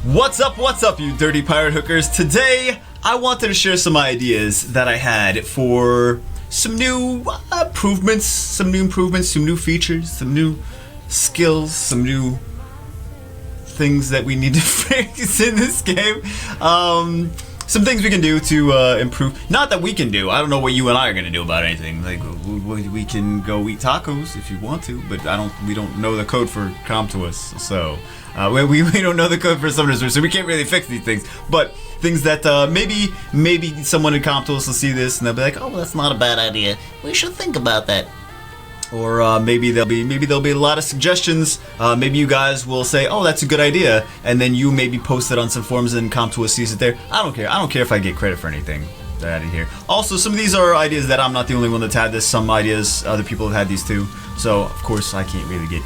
What's up, you dirty pirate hookers? Today, I wanted to share some ideas that I had for some new improvements, some new features, some new skills, some new things that we need to fix in this game. Some things we can do to improve. Not that we can do. I don't know what you and I are gonna do about anything. Like we can go eat tacos if you want to, but we don't know the code for ComToUs, so we don't know the code for Summoners, so we can't really fix these things. But things that maybe someone in ComToUs will see this and they'll be like, oh, well, that's not a bad idea. We should think about that. Or maybe there'll be a lot of suggestions. Maybe you guys will say, "Oh, that's a good idea," and then you maybe post it on some forums and ComToUs sees it there. I don't care. I don't care if I get credit for anything that I did here. Also, some of these are ideas that I'm not the only one that's had this. Some ideas other people have had these too. So of course I can't really get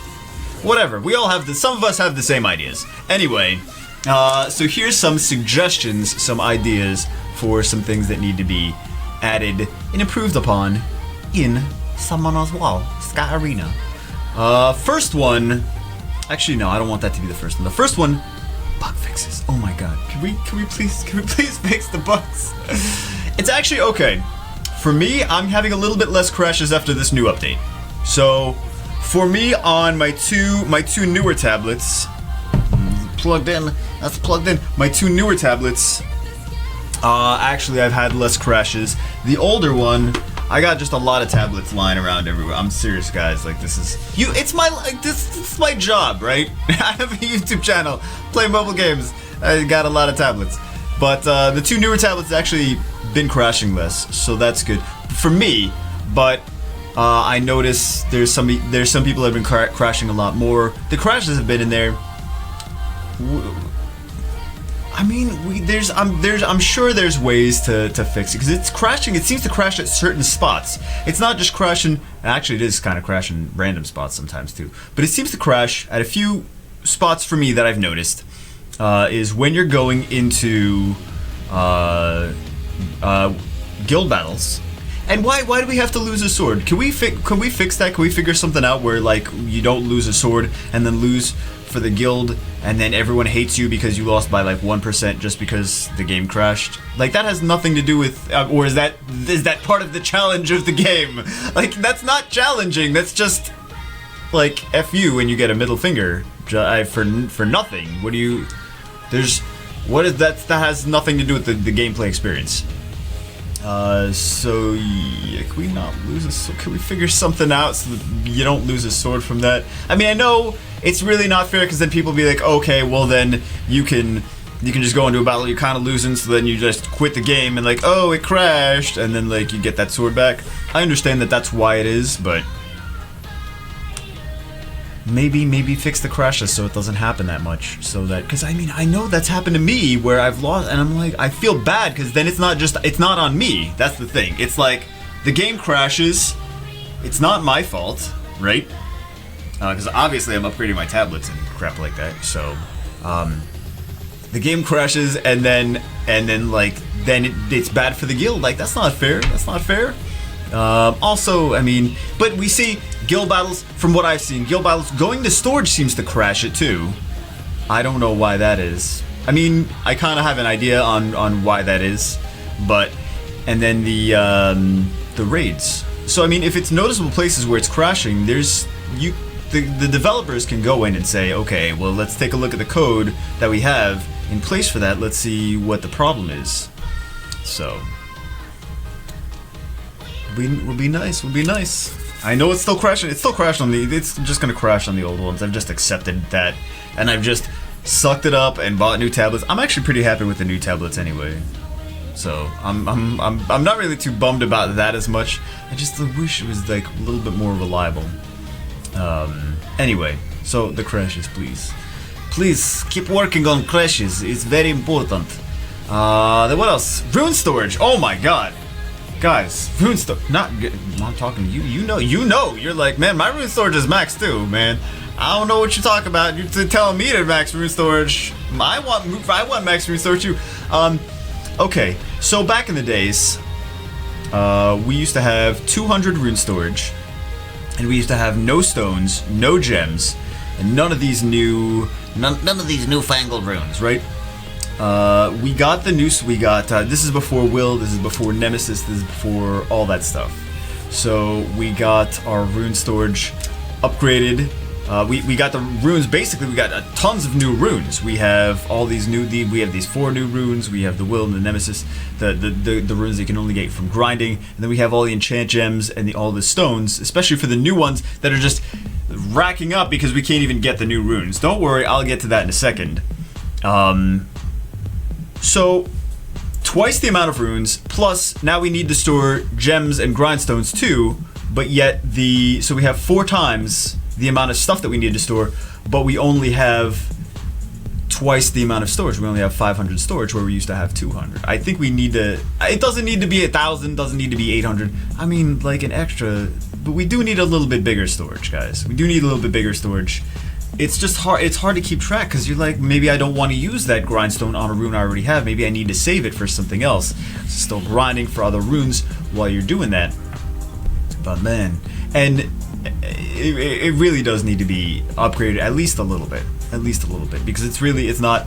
whatever. We all have some of us have the same ideas. Anyway, so here's some suggestions, some ideas for some things that need to be added and improved upon in Summoners Wall, Sky Arena. First one, actually no, I don't want that to be the first one. The first one, bug fixes. Oh my god, can we please fix the bugs? It's actually okay. For me, I'm having a little bit less crashes after this new update. So, for me on my two newer tablets, that's plugged in. My two newer tablets, actually I've had less crashes. The older one, I got just a lot of tablets lying around everywhere. I'm serious, guys. Like, this is this is my job, right? I have a YouTube channel, play mobile games. I got a lot of tablets, but the two newer tablets actually been crashing less, so that's good for me. But I noticed there's some people that have been crashing a lot more. The crashes have been in there. I mean, I'm sure there's ways to fix it, because it's crashing. It seems to crash at certain spots. It's not just crashing. Actually, it is kind of crashing random spots sometimes too. But it seems to crash at a few spots for me that I've noticed. Is when you're going into guild battles. And why do we have to lose a sword? Can we fix that? Can we figure something out where, like, you don't lose a sword and then lose for the guild, and then everyone hates you because you lost by like 1% just because the game crashed? Like, that has nothing to do with, or is that part of the challenge of the game? Like, that's not challenging. That's just like F you when you get a middle finger for nothing. What is that? That has nothing to do with the gameplay experience. So yeah, can we not lose a sword? Can we figure something out so that you don't lose a sword from that? I mean, I know it's really not fair, because then people be like, okay, well then you can just go into a battle, you're kind of losing, so then you just quit the game and like, oh, it crashed, and then like you get that sword back. I understand that that's why it is, but maybe fix the crashes so it doesn't happen that much, so that, because I mean, I know that's happened to me where I've lost, and I'm like, I feel bad, because then it's not on me. That's the thing. It's like the game crashes, it's not my fault, right? Because obviously I'm upgrading my tablets and crap like that. So the game crashes, and then it's bad for the guild. Like, that's not fair. That's not fair. Also, I mean, but we see guild battles, from what I've seen, guild battles going to storage seems to crash it too. I don't know why that is. I mean, I kind of have an idea on why that is, but, and then the raids. So I mean, if it's noticeable places where it's crashing, the developers can go in and say, okay, well, let's take a look at the code that we have in place for that. Let's see what the problem is. So would be nice. I know it's still crashing. It's still crashing it's just gonna crash on the old ones. I've just accepted that, and I've just sucked it up and bought new tablets. I'm actually pretty happy with the new tablets anyway. So I'm not really too bummed about that as much. I just wish it was like a little bit more reliable. Anyway, so the crashes, please keep working on crashes. It's very important. Then what else? Rune storage. Oh my god, guys, rune storage. I'm talking to you. You know. You're like, man, my rune storage is max too, man. I don't know what you're talking about. You're telling me to max rune storage. I want max rune storage too. Okay, so back in the days, we used to have 200 rune storage, and we used to have no stones, no gems, and none of these newfangled runes, right? We got the noose. We got this is before Will. This is before Nemesis. This is before all that stuff. So we got our rune storage upgraded. We got the runes. Basically, we got tons of new runes. We have all these we have these 4 new runes. We have the Will and the Nemesis, the runes that you can only get from grinding. And then we have all the enchant gems and all the stones, especially for the new ones that are just racking up because we can't even get the new runes. Don't worry, I'll get to that in a second. So twice the amount of runes, plus now we need to store gems and grindstones too, but yet so we have 4 times the amount of stuff that we need to store, but we only have twice the amount of storage. We only have 500 storage where we used to have 200. I think we need to, it doesn't need to be 1,000, doesn't need to be 800. I mean, like an extra, but we do need a little bit bigger storage, guys. We do need a little bit bigger storage. It's just hard, it's hard to keep track because you're like, maybe I don't want to use that grindstone on a rune I already have. Maybe I need to save it for something else. Still grinding for other runes while you're doing that. But man, and it really does need to be upgraded at least a little bit, because it's not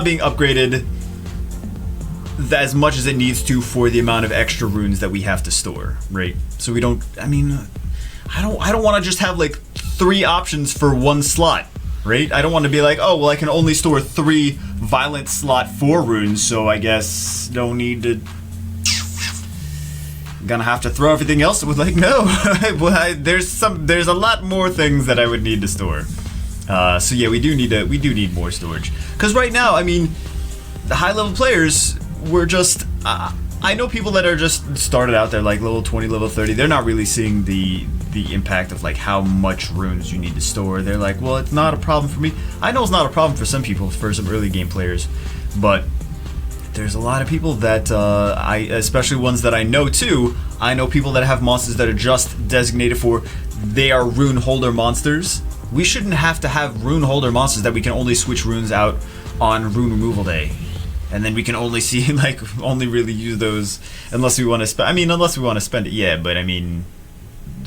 being upgraded as much as it needs to for the amount of extra runes that we have to store, right? So we don't, I mean, I don't want to just have like 3 options for 1 slot, right? I don't want to be like, oh well, I can only store 3 violent slot 4 runes, so I guess don't need to. Gonna have to throw everything else with, like, no. There's a lot more things that I would need to store. So yeah, we do need more storage. Because right now, I mean, the high level players, we're just I know people that are just started out there like level 20, level 30. They're not really seeing the impact of like how much runes you need to store. They're like, well, it's not a problem for me. I know it's not a problem for some people, for some early game players, but there's a lot of people that especially ones that I know too. I know people that have monsters that are just designated for, they are rune holder monsters. We shouldn't have to have rune holder monsters that we can only switch runes out on rune removal day, and then we can only see like only really use those unless we want to spend. I mean, unless we want to spend it, yeah. But I mean,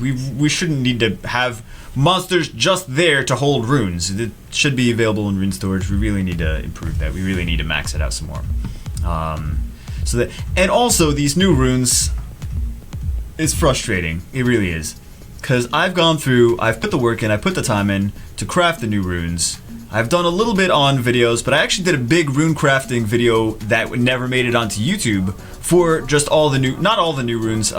we shouldn't need to have monsters just there to hold runes. It should be available in rune storage. We really need to improve that. We really need to max it out some more. So that, and also these new runes, it's frustrating. It really is, because I've gone through, I've put the work in, I put the time in to craft the new runes. I've done a little bit on videos, but I actually did a big rune crafting video that never made it onto YouTube for just all the new, not all the new runes,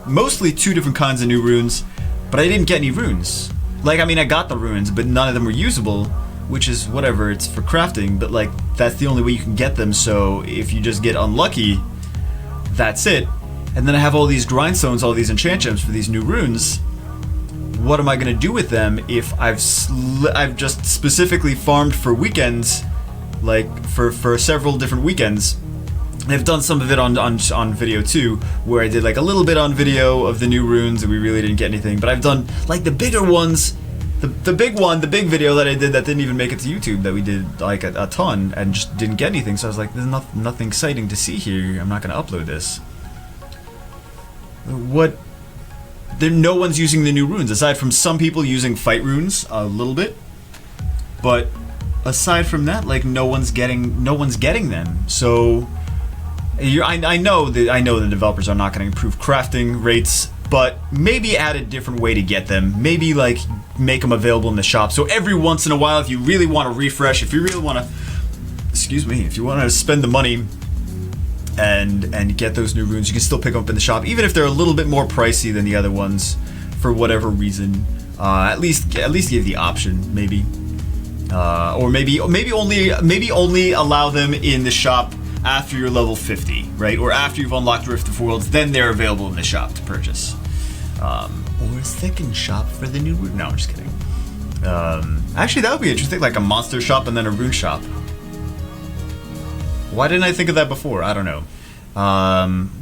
mostly 2 different kinds of new runes, but I didn't get any runes. Like, I mean, I got the runes, but none of them were usable, which is whatever, it's for crafting, but like, that's the only way you can get them, so if you just get unlucky, that's it. And then I have all these grindstones, all these enchant gems for these new runes. What am I gonna do with them if I've just specifically farmed for weekends, like for several different weekends? I've done some of it on video too, where I did like a little bit on video of the new runes and we really didn't get anything, but I've done like the bigger ones. The big video that I did that didn't even make it to YouTube, that we did like a ton and just didn't get anything. So I was like, there's nothing exciting to see here. I'm not gonna upload this. No one's using the new runes aside from some people using fight runes a little bit, but aside from that, like no one's getting them. So I know the developers are not going to improve crafting rates, but maybe add a different way to get them. Maybe like make them available in the shop. So every once in a while, if you really want to refresh, if you really want to, if you want to spend the money and get those new runes, you can still pick them up in the shop, even if they're a little bit more pricey than the other ones for whatever reason. At least give the option, maybe, or maybe only allow them in the shop after you're level 50, right? Or after you've unlocked Rift of Worlds, then they're available in the shop to purchase. Or a second shop for the new rune. No, I'm just kidding. Actually, that would be interesting, like a monster shop and then a rune shop. Why didn't I think of that before? I don't know.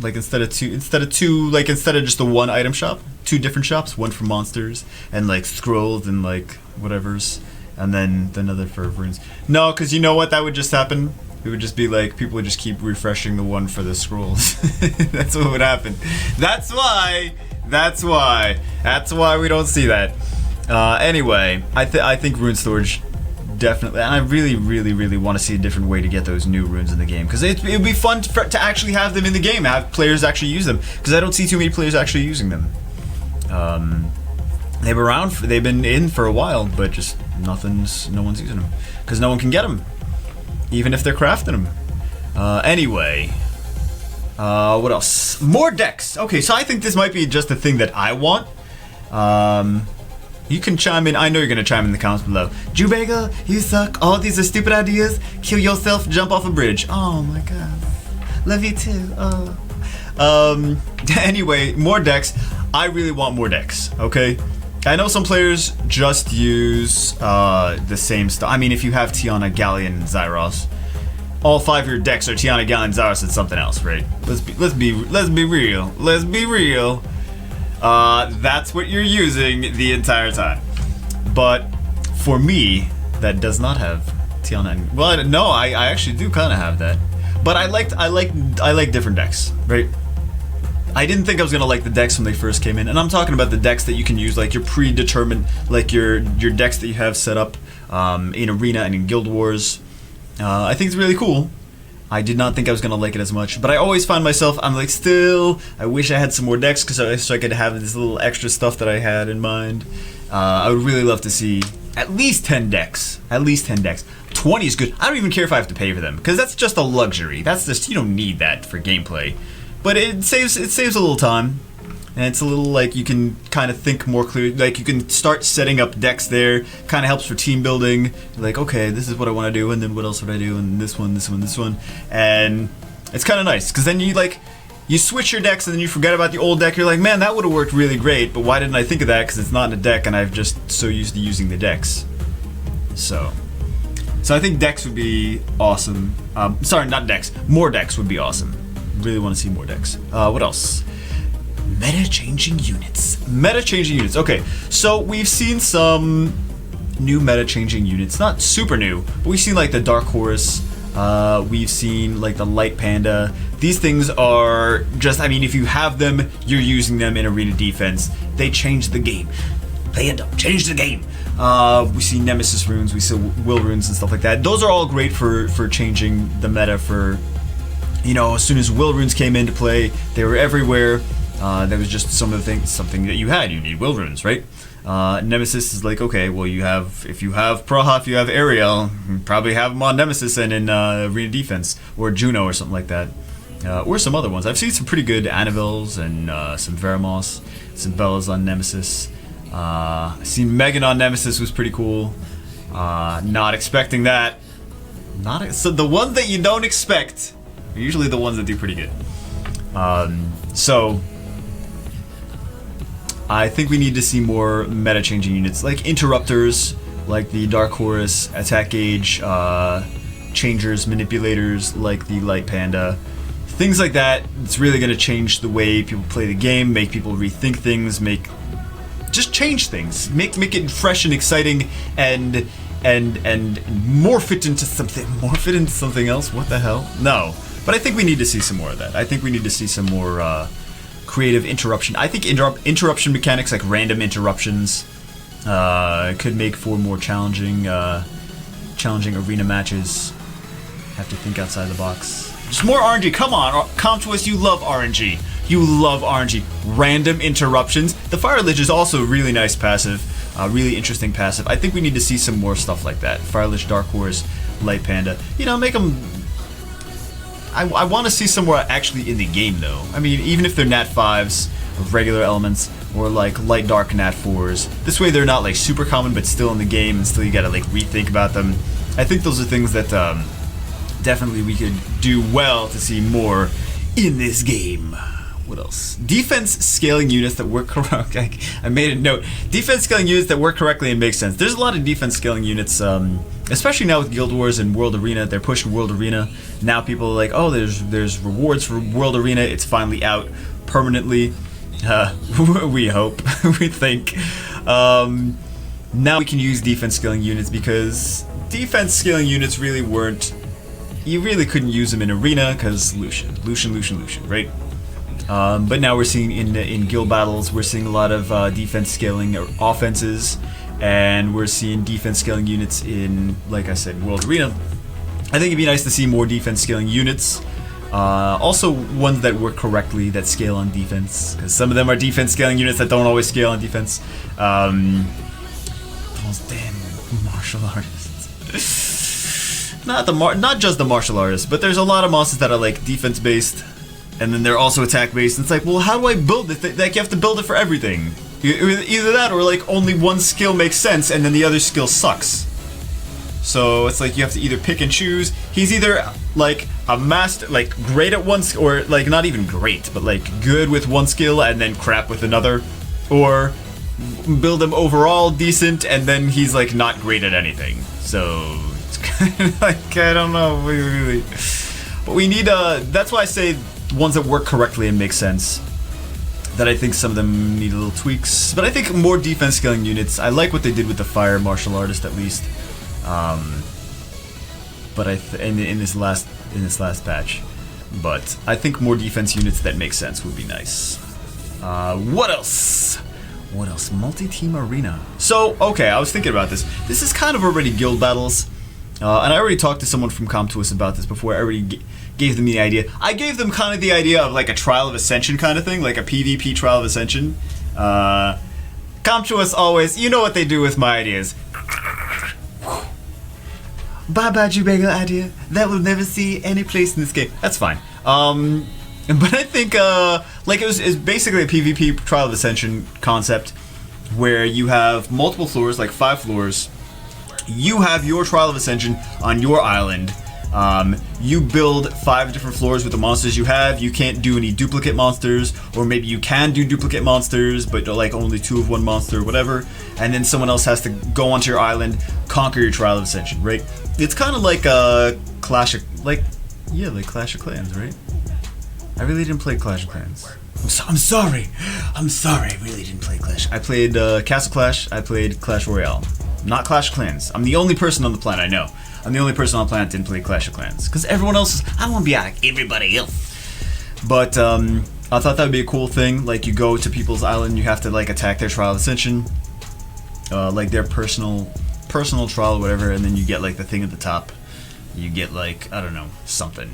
Like instead of just the one item shop, 2 different shops, one for monsters and like scrolls and like whatever's, and then another for runes. No, because you know what, that would just happen. It would just be like people would just keep refreshing the one for the scrolls. That's what would happen. That's why we don't see that. Anyway, I think rune storage definitely, and I really want to see a different way to get those new runes in the game, because it would be fun to actually have them in the game, have players actually use them, because I don't see too many players actually using them. They've been in for a while, but just no one's using them, because no one can get them, even if they're crafting them. Anyway, what else? More decks. Okay, so I think this might be just a thing that I want. You can chime in. I know you're gonna chime in the comments below. Jubega, you suck. All these are stupid ideas. Kill yourself. Jump off a bridge. Oh my god. Love you too. Oh. Anyway, more decks. I really want more decks. Okay. I know some players just use the same stuff. I mean, if you have Tiana, Galleon, and Zyros, all 5 of your decks are Tiana, Galleon, Zyros, and something else, right? Let's be real. Let's be real. That's what you're using the entire time. But for me, that does not have Tiana. Well, no, I actually do kind of have that. But I like different decks, right? I didn't think I was gonna like the decks when they first came in, and I'm talking about the decks that you can use, like your predetermined, like your decks that you have set up in Arena and in Guild Wars. I think it's really cool. I did not think I was gonna like it as much, but I always find myself, I'm like, still, I wish I had some more decks, so I could have this little extra stuff that I had in mind. I would really love to see at least 10 decks. At least 10 decks. 20 is good. I don't even care if I have to pay for them, because that's just a luxury. That's just, you don't need that for gameplay. But it saves a little time, and it's a little like you can kind of think more clearly. Like you can start setting up decks there. Kind of helps for team building. You're like, okay, this is what I want to do, and then what else would I do, and this one, and it's kind of nice because then you switch your decks and then you forget about the old deck. You're like, man, that would have worked really great, but why didn't I think of that? Because it's not in a deck, and I've just so used to using the decks. So I think decks would be awesome. Sorry, not decks. More decks would be awesome. Really want to see more decks. What else? Meta-changing units. Meta-changing units. Okay, so we've seen some new meta-changing units. Not super new, but we've seen like the Dark Horse. We've seen like the Light Panda. These things are just, I mean, if you have them, you're using them in Arena Defense. They change the game. They end up change the game. We see Nemesis runes, we see Will runes and stuff like that. Those are all great for changing the meta for, you know, as soon as Will runes came into play, they were everywhere. That was just something that you had. You need Will runes, right? Nemesis is like, okay, well, if you have Praha, if you have Ariel, you probably have them on Nemesis and in Arena Defense, or Juno or something like that, or some other ones. I've seen some pretty good Annabelles and some Veramos, some Bellas on Nemesis. I seen Megan on Nemesis was pretty cool. Not expecting that. So the ones that you don't expect are usually the ones that do pretty good. So I think we need to see more meta-changing units, like interrupters, like the Dark Horse, attack gauge, changers, manipulators, like the Light Panda. Things like that. It's really going to change the way people play the game, make people rethink things, just change things, make it fresh and exciting, and morph it into something else. What the hell? No. But I think we need to see some more of that. I think we need to see some more creative interruption. I think interruption mechanics, like random interruptions, could make for more challenging arena matches. Have to think outside the box. Just more RNG. Come on, come to us. You love RNG. You love RNG. Random interruptions. The Fire Lich is also a really nice passive. Really interesting passive. I think we need to see some more stuff like that. Fire Lich, Dark Horse, Light Panda. You know, make them... I want to see some more actually in the game, though. I mean, even if they're Nat 5s, or regular elements, or like Light Dark Nat 4s. This way they're not like super common, but still in the game, and still you gotta like rethink about them. I think those are things that definitely we could do well to see more in this game. What else? Defense scaling units that work correctly. I made a note. Defense scaling units that work correctly and make sense. There's a lot of defense scaling units, especially now with Guild Wars and World Arena. They're pushing World Arena. Now people are like, oh, there's rewards for World Arena. It's finally out permanently. We hope. We think. Now we can use defense scaling units, because defense scaling units really weren't... You really couldn't use them in Arena because Lucian, right? But now we're seeing in guild battles, we're seeing a lot of defense scaling offenses, and we're seeing defense scaling units in, like I said, World Arena. I think it'd be nice to see more defense scaling units. Also ones that work correctly, that scale on defense, because some of them are defense scaling units that don't always scale on defense. Those damn martial artists. Not just the martial artists, but there's a lot of monsters that are like defense based, and then they're also attack based. It's like, well, how do I build it? Like, you have to build it for everything. Either that, or like only one skill makes sense, and then the other skill sucks. So it's like you have to either pick and choose. He's either like a master, like great at one, or like not even great, but like good with one skill and then crap with another, or build him overall decent and then he's like not great at anything. So it's kind of like, I don't know, really. But we need that's why I say ones that work correctly and make sense. That I think some of them need a little tweaks, but I think more defense scaling units. I like what they did with the fire martial artist at least. But in this last patch, but I think more defense units that make sense would be nice. What else? What else? Multi-team arena. So okay, I was thinking about this. This is kind of already guild battles, and I already talked to someone from Comtuous about this before. I already gave them the idea. I gave them kind of the idea of like a Trial of Ascension kind of thing, like a PvP Trial of Ascension. Comtuous always, you know what they do with my ideas. Bye-bye, Jubagel idea. That will never see any place in this game. That's fine. But I think, like it's basically a PvP Trial of Ascension concept where you have multiple floors, like 5 floors. You have your Trial of Ascension on your island. You build 5 different floors with the monsters you have. You can't do any duplicate monsters, or maybe you can do duplicate monsters, but like only 2 of one monster or whatever. And then someone else has to go onto your island, conquer your Trial of Ascension, right? It's kind of like a Clash of, like Clash of Clans, right? I really didn't play Clash of Clans. I'm sorry, I really didn't play Clash. I played Castle Clash, I played Clash Royale. Not Clash of Clans. I'm the only person on the planet, I know. I'm the only person on the planet that didn't play Clash of Clans. Because everyone else, I don't want to be like everybody else. But I thought that would be a cool thing. Like, you go to people's island, you have to like attack their Trial of Ascension. Like their personal trial or whatever, and then you get like the thing at the top. You get like, I don't know, something.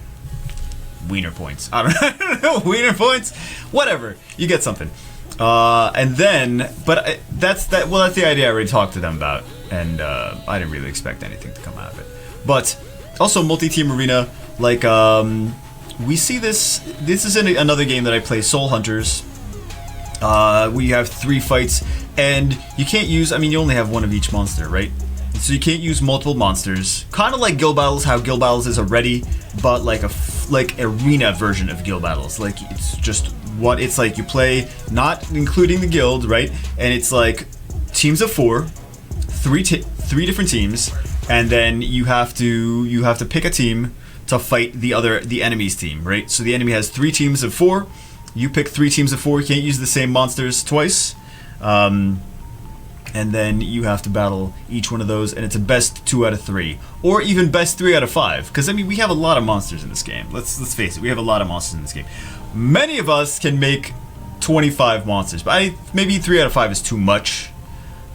Wiener points. I don't know, wiener points? Whatever. You get something. And then, but that's the idea I already talked to them about. And I didn't really expect anything to come out of it. But also multi-team arena, like we see this is in another game that I play, Soul Hunters. We have 3 fights, and you can't use, I mean, you only have one of each monster, right? So you can't use multiple monsters. Kind of like Guild Battles, how Guild Battles is already, but like arena version of Guild Battles. Like, it's just what it's like. You play, not including the guild, right? And it's like teams of 4, 3 different teams, and then you have to pick a team to fight the enemy's team, right? So the enemy has 3 teams of 4. You pick 3 teams of 4. You can't use the same monsters twice. And then you have to battle each one of those, and it's a best 2 out of 3, or even best 3 out of 5. Because I mean, we have a lot of monsters in this game. Let's face it, we have a lot of monsters in this game. Many of us can make 25 monsters, but maybe 3 out of 5 is too much.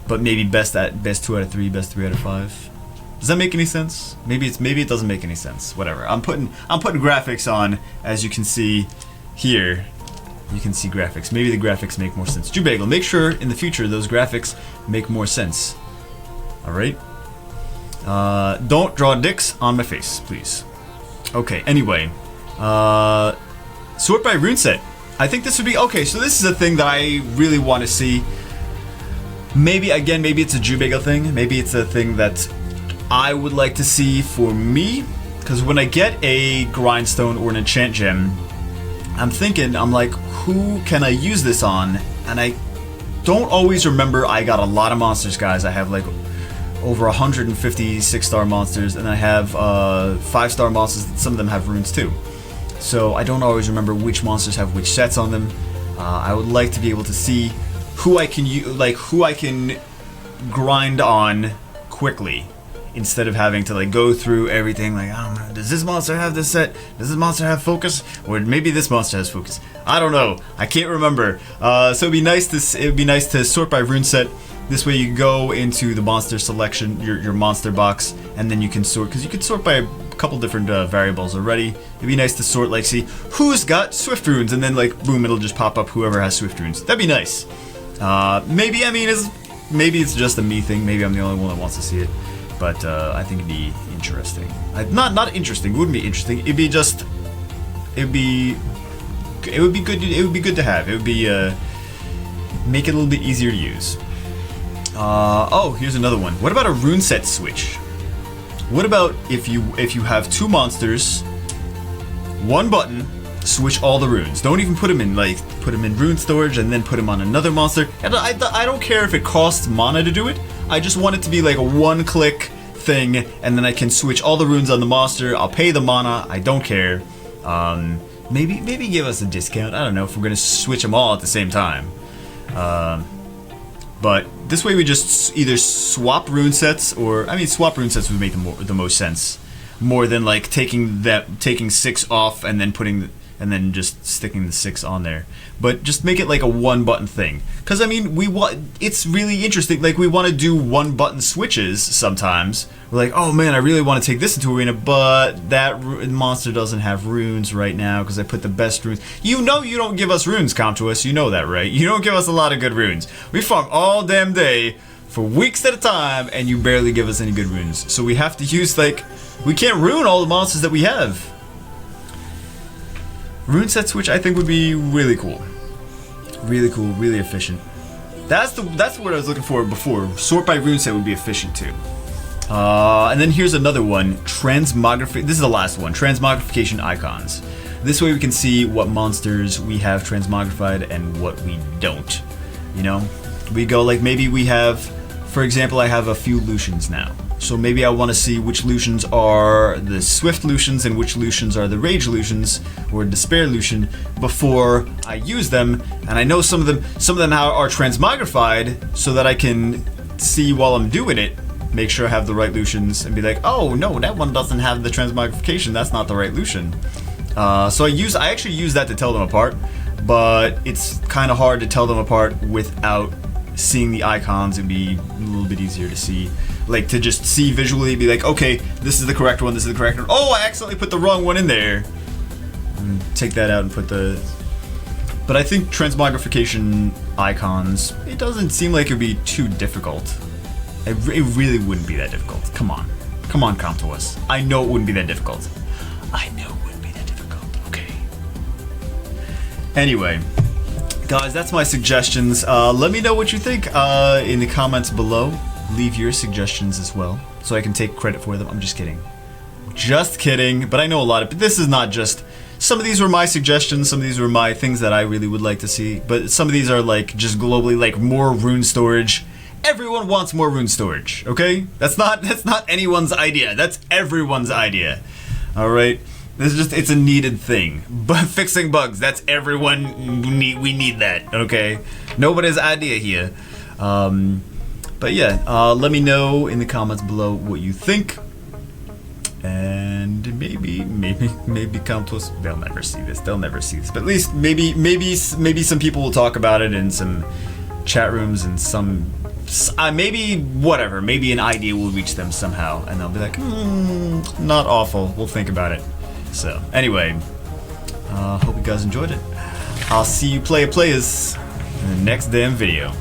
But maybe best 2 out of 3, best 3 out of 5. Does that make any sense? Maybe it doesn't make any sense. Whatever. I'm putting graphics on, as you can see here. You can see graphics. Maybe the graphics make more sense. Jubagel, make sure in the future those graphics make more sense. Alright? Don't draw dicks on my face, please. Okay, anyway. Sort by rune set. I think this would be... Okay, so this is a thing that I really want to see. Maybe it's a Jubagel thing. Maybe it's a thing that I would like to see for me. Because when I get a grindstone or an enchant gem, I'm like, who can I use this on? And I don't always remember. I got a lot of monsters, guys. I have like over 150 6-star monsters, and I have 5-star monsters. Some of them have runes too. So I don't always remember which monsters have which sets on them. I would like to be able to see who I can grind on quickly, instead of having to like go through everything. Like, I don't know, does this monster have this set? Does this monster have focus? Or maybe this monster has focus. I don't know. I can't remember. So it'd be nice to sort by rune set. This way you can go into the monster selection, your monster box, and then you can sort, because you can sort by a couple different variables already. It'd be nice to sort, like, see who's got Swift Runes, and then, like, boom, it'll just pop up whoever has Swift Runes. That'd be nice. Maybe, I mean, maybe it's just a me thing. Maybe I'm the only one that wants to see it. But I think it'd be interesting. Not interesting. It wouldn't be interesting. It'd be just. It would be good. It would be good to have. It would be make it a little bit easier to use. Oh, here's another one. What about a rune set switch? What about if you have two monsters, one button, switch all the runes. Don't even put them in rune storage and then put them on another monster. And I don't care if it costs mana to do it. I just want it to be like a one-click thing, and then I can switch all the runes on the monster. I'll pay the mana. I don't care. Maybe give us a discount. I don't know if we're gonna switch them all at the same time. But this way we just either swap rune sets, or I mean, swap rune sets would make the most sense, more than like taking 6 off and then just sticking the 6 on there. But just make it like a one button thing. Because I mean, it's really interesting. Like, we want to do one button switches sometimes. We're like, oh man, I really want to take this into arena, but that monster doesn't have runes right now because I put the best runes. You know you don't give us runes, Comtuous. You know that, right? You don't give us a lot of good runes. We farm all damn day for weeks at a time, and you barely give us any good runes. So we have to use, like, we can't rune all the monsters that we have. Rune set switch, I think, would be really cool. Really cool, really efficient. That's what I was looking for before. Sort by rune set would be efficient too. And then here's another one. Transmogrification. This is the last one. Transmogrification icons. This way we can see what monsters we have transmogrified and what we don't. You know, we go like, maybe we have, for example, I have a few Lucians now. So maybe I want to see which Lucians are the Swift Lucians and which Lucians are the Rage Lucians or Despair Lucian before I use them. And I know some of them are transmogrified, so that I can see while I'm doing it, make sure I have the right Lucians, and be like, oh no, that one doesn't have the transmogrification. That's not the right Lucian. So I actually use that to tell them apart, but it's kind of hard to tell them apart without seeing the icons. It'd be a little bit easier to see. Like, to just see visually, be like, okay, this is the correct one, this is the correct one. Oh, I accidentally put the wrong one in there. And take that out and put the... But I think transmogrification icons, it doesn't seem like it would be too difficult. It really wouldn't be that difficult. Come on. Come on, come to us. I know it wouldn't be that difficult. I know it wouldn't be that difficult. Okay. Anyway, guys, that's my suggestions. Let me know what you think in the comments below. Leave your suggestions as well, so I can take credit for them. I'm just kidding. Just kidding, but I know a lot of... But this is not just... Some of these were my suggestions, some of these were my things that I really would like to see, but some of these are like, just globally, like, more rune storage. Everyone wants more rune storage, okay? That's not anyone's idea. That's everyone's idea. Alright? This is just, it's a needed thing. But fixing bugs, that's everyone, we need that, okay? Nobody's idea here. But yeah, let me know in the comments below what you think, and maybe come to us. They'll never see this. They'll never see this. But at least maybe some people will talk about it in some chat rooms, and some maybe whatever. Maybe an idea will reach them somehow, and they'll be like, not awful. We'll think about it. So anyway, hope you guys enjoyed it. I'll see you players in the next damn video.